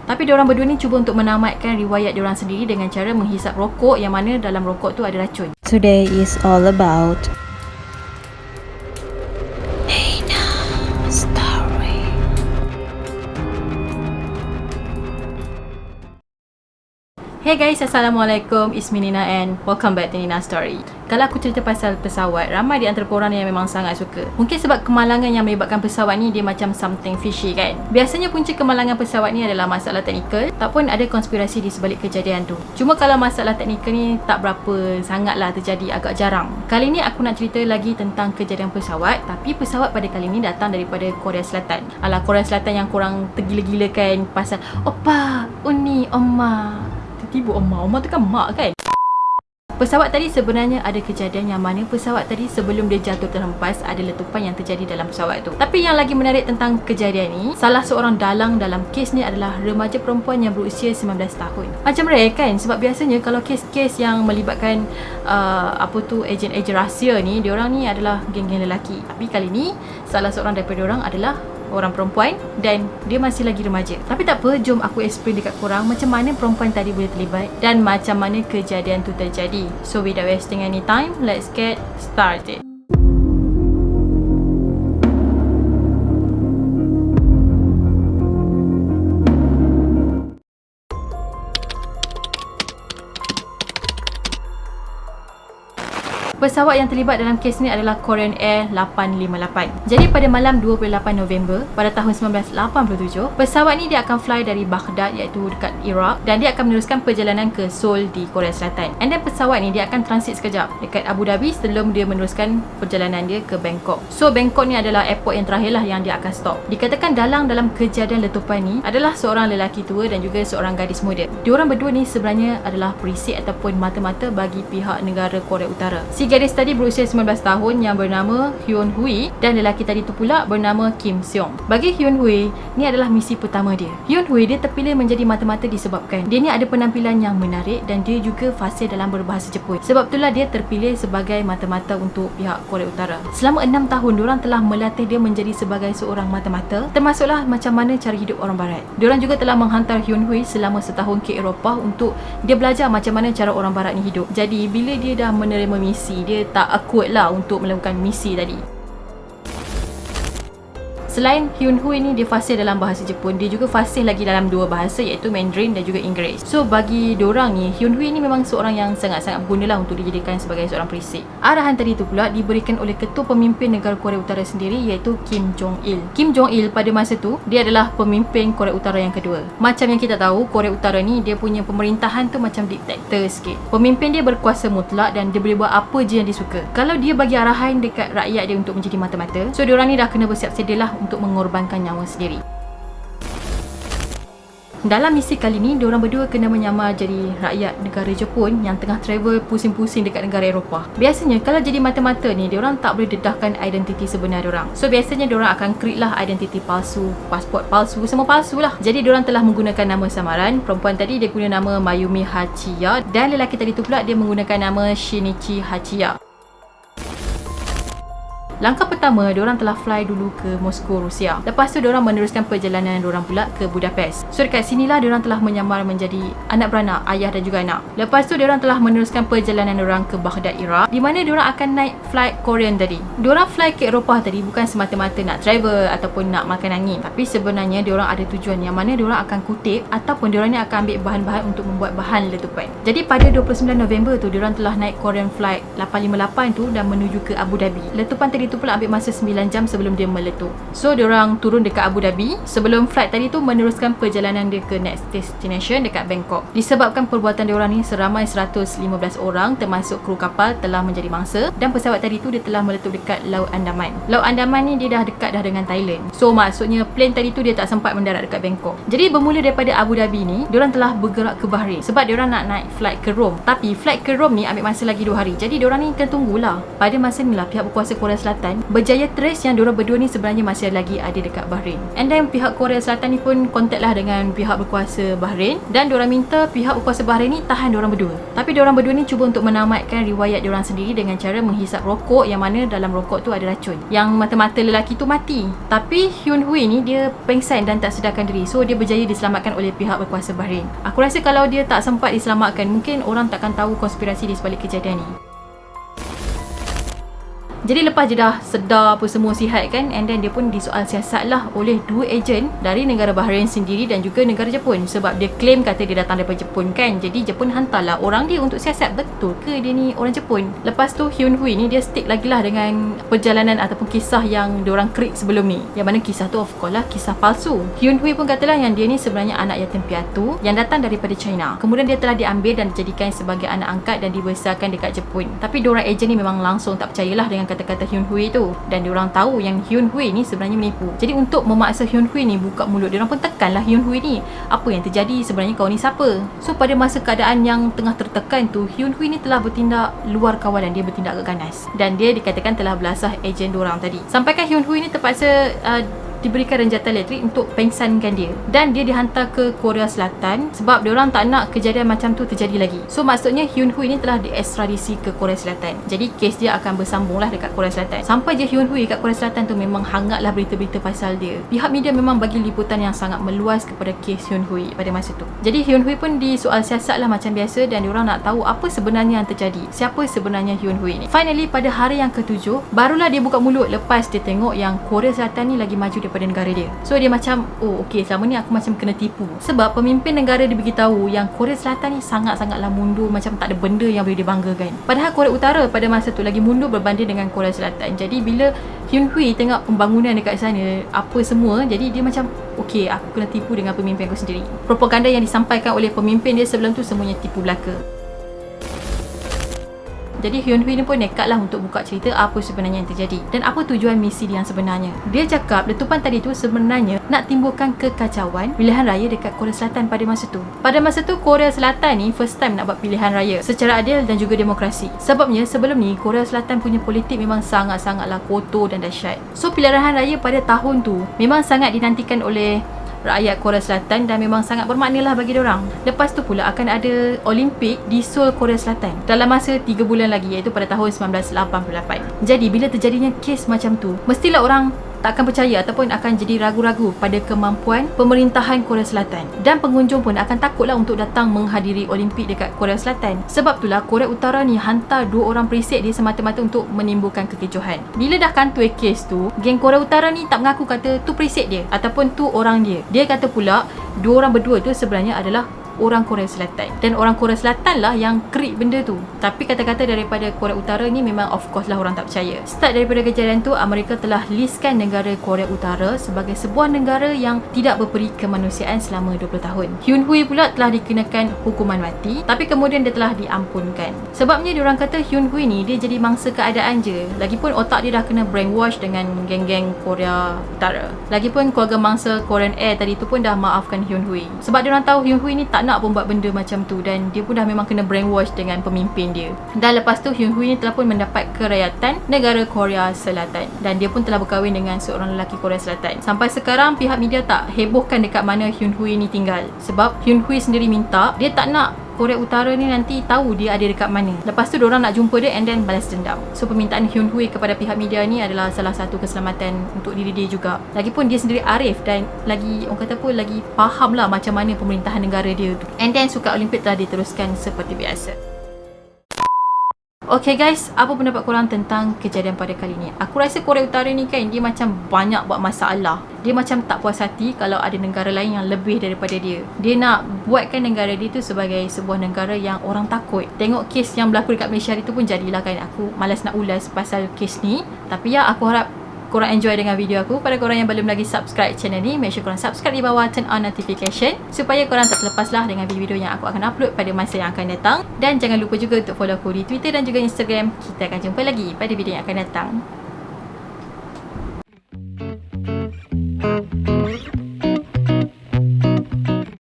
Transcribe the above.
Tapi diorang berdua ni cuba untuk menamatkan riwayat diorang sendiri dengan cara menghisap rokok yang mana dalam rokok tu ada racun. Today is all about story. Hey guys, Assalamualaikum. It's me Nina and welcome back to Nina Story. Kalau aku cerita pasal pesawat, ramai di antara korang yang memang sangat suka. Mungkin sebab kemalangan yang melibatkan pesawat ni dia macam something fishy kan. Biasanya punca kemalangan pesawat ni adalah masalah teknikal ataupun ada konspirasi di sebalik kejadian tu. Cuma kalau masalah teknikal ni tak berapa sangatlah terjadi, agak jarang. Kali ni aku nak cerita lagi tentang kejadian pesawat, tapi pesawat pada kali ni datang daripada Korea Selatan. Alah, Korea Selatan yang korang tergila-gilakan pasal Oppa, Uni, Oma. Tiba-tiba Oma tu kan mak kan. Pesawat tadi sebenarnya ada kejadian yang mana pesawat tadi sebelum dia jatuh terhempas ada letupan yang terjadi dalam pesawat tu. Tapi yang lagi menarik tentang kejadian ni, salah seorang dalang dalam kes ni adalah remaja perempuan yang berusia 19 tahun. Macam rare kan, sebab biasanya kalau kes-kes yang melibatkan ejen-ejen rahsia ni, diorang ni adalah geng-geng lelaki. Tapi kali ni salah seorang daripada diorang adalah orang perempuan dan dia masih lagi remaja. Tapi tak apa, jom aku explain dekat korang macam mana perempuan tadi boleh terlibat dan macam mana kejadian tu terjadi. So without wasting any time, let's get started. Pesawat yang terlibat dalam kes ni adalah Korean Air 858. Jadi pada malam 28 November pada tahun 1987, pesawat ni dia akan fly dari Baghdad iaitu dekat Iraq dan dia akan meneruskan perjalanan ke Seoul di Korea Selatan. And then pesawat ni dia akan transit sekejap dekat Abu Dhabi sebelum dia meneruskan perjalanan dia ke Bangkok. So Bangkok ni adalah airport yang terakhir lah yang dia akan stop. Dikatakan dalang dalam kejadian letupan ni adalah seorang lelaki tua dan juga seorang gadis muda. Diorang berdua ni sebenarnya adalah perisik ataupun mata-mata bagi pihak negara Korea Utara. Si gadis tadi berusia 19 tahun yang bernama Hyun Hui dan lelaki tadi tu pula bernama Kim Seong. Bagi Hyun Hui, ni adalah misi pertama dia. Hyun Hui dia terpilih menjadi mata-mata disebabkan dia ni ada penampilan yang menarik dan dia juga fasih dalam berbahasa Jepun. Sebab itulah dia terpilih sebagai mata-mata untuk pihak Korea Utara. Selama 6 tahun diorang telah melatih dia menjadi sebagai seorang mata-mata, termasuklah macam mana cara hidup orang barat. Diorang juga telah menghantar Hyun Hui selama setahun ke Eropah untuk dia belajar macam mana cara orang barat ni hidup. Jadi bila dia dah menerima misi, dia tak awkward lah untuk melakukan misi tadi. Selain Hyun Hui ni dia fasih dalam bahasa Jepun, dia juga fasih lagi dalam dua bahasa iaitu Mandarin dan juga Inggeris. So bagi diorang ni, Hyun Hui ni memang seorang yang sangat-sangat berguna lah untuk dijadikan sebagai seorang perisik. Arahan tadi tu pula diberikan oleh ketua pemimpin negara Korea Utara sendiri iaitu Kim Jong Il. Kim Jong Il pada masa tu dia adalah pemimpin Korea Utara yang kedua. Macam yang kita tahu, Korea Utara ni dia punya pemerintahan tu macam diktator sikit. Pemimpin dia berkuasa mutlak dan dia boleh buat apa je yang dia suka. Kalau dia bagi arahan dekat rakyat dia untuk menjadi mata-mata, so diorang ni dah kena bersiap sedia lah untuk mengorbankan nyawa sendiri. Dalam misi kali ni, diorang berdua kena menyamar jadi rakyat negara Jepun yang tengah travel pusing-pusing dekat negara Eropah. Biasanya kalau jadi mata-mata ni, diorang tak boleh dedahkan identiti sebenar diorang. So biasanya diorang akan create lah identiti palsu, pasport palsu, semua palsu lah. Jadi diorang telah menggunakan nama samaran. Perempuan tadi dia guna nama Mayumi Hachiya dan lelaki tadi tu pula dia menggunakan nama Shinichi Hachiya. Langkah pertama, diorang telah fly dulu ke Moskow, Rusia. Lepas tu diorang meneruskan perjalanan diorang pula ke Budapest. So dekat sinilah diorang telah menyamar menjadi anak beranak, ayah dan juga anak. Lepas tu diorang telah meneruskan perjalanan diorang ke Baghdad, Iraq, di mana diorang akan naik flight Korean tadi. Diorang fly ke Eropah tadi bukan semata-mata nak travel ataupun nak makan angin, tapi sebenarnya diorang ada tujuan yang mana diorang akan kutip ataupun diorang ni akan ambil bahan-bahan untuk membuat bahan letupan. Jadi pada 29 November tu diorang telah naik Korean flight 858 tu dan menuju ke Abu Dhabi. Letupan tadi tu pula ambil masa 9 jam sebelum dia meletup. So diorang turun dekat Abu Dhabi sebelum flight tadi tu meneruskan perjalanan dia ke next destination dekat Bangkok. Disebabkan perbuatan diorang ni seramai 115 orang termasuk kru kapal telah menjadi mangsa dan pesawat tadi tu dia telah meletup dekat Laut Andaman. Laut Andaman ni dia dah dekat dah dengan Thailand. So maksudnya plane tadi tu dia tak sempat mendarat dekat Bangkok. Jadi bermula daripada Abu Dhabi ni, diorang telah bergerak ke Bahrain sebab diorang nak naik flight ke Rome. Tapi flight ke Rome ni ambil masa lagi 2 hari. Jadi diorang ni kena tunggulah. Pada masa ni lah pihak berkuasa Korea Selatan Selatan berjaya trace yang diorang berdua ni sebenarnya masih lagi ada dekat Bahrain. And then pihak Korea Selatan ni pun contact lah dengan pihak berkuasa Bahrain dan diorang minta pihak berkuasa Bahrain ni tahan diorang berdua. Tapi diorang berdua ni cuba untuk menamatkan riwayat diorang sendiri dengan cara menghisap rokok yang mana dalam rokok tu ada racun yang mata-mata lelaki tu mati. Tapi Hyun Hui ni dia pengsan dan tak sedarkan diri, so dia berjaya diselamatkan oleh pihak berkuasa Bahrain. Aku rasa kalau dia tak sempat diselamatkan, mungkin orang takkan tahu konspirasi di sebalik kejadian ni. Jadi lepas je dah sedar apa semua sihat kan, and then dia pun disoal siasat lah oleh dua ejen dari negara Bahrain sendiri dan juga negara Jepun. Sebab dia claim kata dia datang daripada Jepun kan, jadi Jepun hantarlah orang dia untuk siasat. Betul ke dia ni orang Jepun? Lepas tu Hyun Hui ni dia stick lagi lah dengan perjalanan ataupun kisah yang diorang create sebelum ni, yang mana kisah tu of course lah kisah palsu. Hyun Hui pun katalah yang dia ni sebenarnya anak yatim piatu yang datang daripada China. Kemudian dia telah diambil dan dijadikan sebagai anak angkat dan dibesarkan dekat Jepun. Tapi diorang ejen ni memang langsung tak percayalah dengan kata-kata Hyun Hui tu, dan diorang tahu yang Hyun Hui ni sebenarnya menipu. Jadi untuk memaksa Hyun Hui ni buka mulut, diorang pun tekanlah Hyun Hui ni, apa yang terjadi sebenarnya, kau ni siapa? So pada masa keadaan yang tengah tertekan tu, Hyun Hui ni telah bertindak luar kawalan, dia bertindak ganas dan dia dikatakan telah belasah ejen diorang tadi. Sampaikan Hyun Hui ni terpaksa diberikan renjatan elektrik untuk pengsankan dia, dan dia dihantar ke Korea Selatan sebab diorang tak nak kejadian macam tu terjadi lagi. So maksudnya Hyun Hui ni telah diekstradisi ke Korea Selatan. Jadi kes dia akan bersambung lah dekat Korea Selatan. Sampai je Hyun Hui kat Korea Selatan tu memang hangatlah berita-berita pasal dia. Pihak media memang bagi liputan yang sangat meluas kepada kes Hyun Hui pada masa tu. Jadi Hyun Hui pun disoal siasat lah macam biasa, dan diorang nak tahu apa sebenarnya yang terjadi, siapa sebenarnya Hyun Hui ni. Finally pada hari yang ke-7 barulah dia buka mulut lepas dia tengok yang Korea Selatan ni lagi maju daripada negara dia. So dia macam, oh okey, selama ni aku macam kena tipu. Sebab pemimpin negara dia beritahu yang Korea Selatan ni sangat-sangatlah mundur, macam tak ada benda yang boleh dibanggakan. Padahal Korea Utara pada masa tu lagi mundur berbanding dengan Korea Selatan. Jadi bila Hyun Hui tengok pembangunan dekat sana, apa semua, jadi dia macam, okey, aku kena tipu dengan pemimpin aku sendiri. Propaganda yang disampaikan oleh pemimpin dia sebelum tu semuanya tipu belaka. Jadi Hyun Hui ni pun nekatlah untuk buka cerita apa sebenarnya yang terjadi dan apa tujuan misi dia yang sebenarnya. Dia cakap letupan tadi tu sebenarnya nak timbulkan kekacauan pilihan raya dekat Korea Selatan pada masa tu. Pada masa tu Korea Selatan ni first time nak buat pilihan raya secara adil dan juga demokrasi. Sebabnya sebelum ni Korea Selatan punya politik memang sangat-sangatlah kotor dan dahsyat. So pilihan raya pada tahun tu memang sangat dinantikan oleh rakyat Korea Selatan dan memang sangat bermakna lah bagi diorang. Lepas tu pula akan ada Olimpik di Seoul, Korea Selatan dalam masa 3 bulan lagi, iaitu pada tahun 1988. Jadi bila terjadinya kes macam tu, mestilah orang tak akan percaya ataupun akan jadi ragu-ragu pada kemampuan pemerintahan Korea Selatan, dan pengunjung pun akan takutlah untuk datang menghadiri Olimpik dekat Korea Selatan. Sebab itulah Korea Utara ni hantar 2 orang perisik dia semata-mata untuk menimbulkan kekecohan. Bila dah kantoi kes tu, geng Korea Utara ni tak mengaku kata tu perisik dia ataupun tu orang dia. Dia kata pula 2 orang berdua tu sebenarnya adalah orang Korea Selatan, dan orang Korea Selatan lah yang create benda tu. Tapi kata-kata daripada Korea Utara ni memang of course lah orang tak percaya. Start daripada kejadian tu, Amerika telah listkan negara Korea Utara sebagai sebuah negara yang tidak berperi kemanusiaan selama 20 tahun. Hyun Hui pula telah dikenakan hukuman mati, tapi kemudian dia telah diampunkan. Sebabnya diorang kata Hyun Hui ni dia jadi mangsa keadaan je. Lagipun otak dia dah kena brainwash dengan geng-geng Korea Utara. Lagipun keluarga mangsa Korean Air tadi tu pun dah maafkan Hyun Hui. Sebab diorang tahu Hyun Hui ni tak nak pun buat benda macam tu, dan dia pun dah memang kena brainwash dengan pemimpin dia. Dan lepas tu Hyun Hui ni telah pun mendapat kerakyatan negara Korea Selatan, dan dia pun telah berkahwin dengan seorang lelaki Korea Selatan. Sampai sekarang pihak media tak hebohkan dekat mana Hyun Hui ni tinggal, sebab Hyun Hui sendiri minta dia tak nak Korea Utara ni nanti tahu dia ada dekat mana. Lepas tu diorang nak jumpa dia and then balas dendam. So permintaan Hyun Hui kepada pihak media ni adalah salah satu keselamatan untuk diri dia juga. Lagipun dia sendiri arif dan lagi orang kata pun lagi faham lah macam mana pemerintahan negara dia tu. And then Sukan Olimpik telah diteruskan seperti biasa. Okay guys, apa pendapat korang tentang kejadian pada kali ni? Aku rasa Korea Utara ni kan, dia macam banyak buat masalah. Dia macam tak puas hati kalau ada negara lain yang lebih daripada dia. Dia nak buatkan negara dia tu sebagai sebuah negara yang orang takut. Tengok kes yang berlaku dekat Malaysia hari tu pun jadilah kan. Aku malas nak ulas pasal kes ni. Tapi ya, aku harap korang enjoy dengan video aku. Pada korang yang belum lagi subscribe channel ni, make sure korang subscribe di bawah, turn on notification supaya korang tak terlepas lah dengan video-video yang aku akan upload pada masa yang akan datang. Dan jangan lupa juga untuk follow aku di Twitter dan juga Instagram. Kita akan jumpa lagi pada video yang akan datang.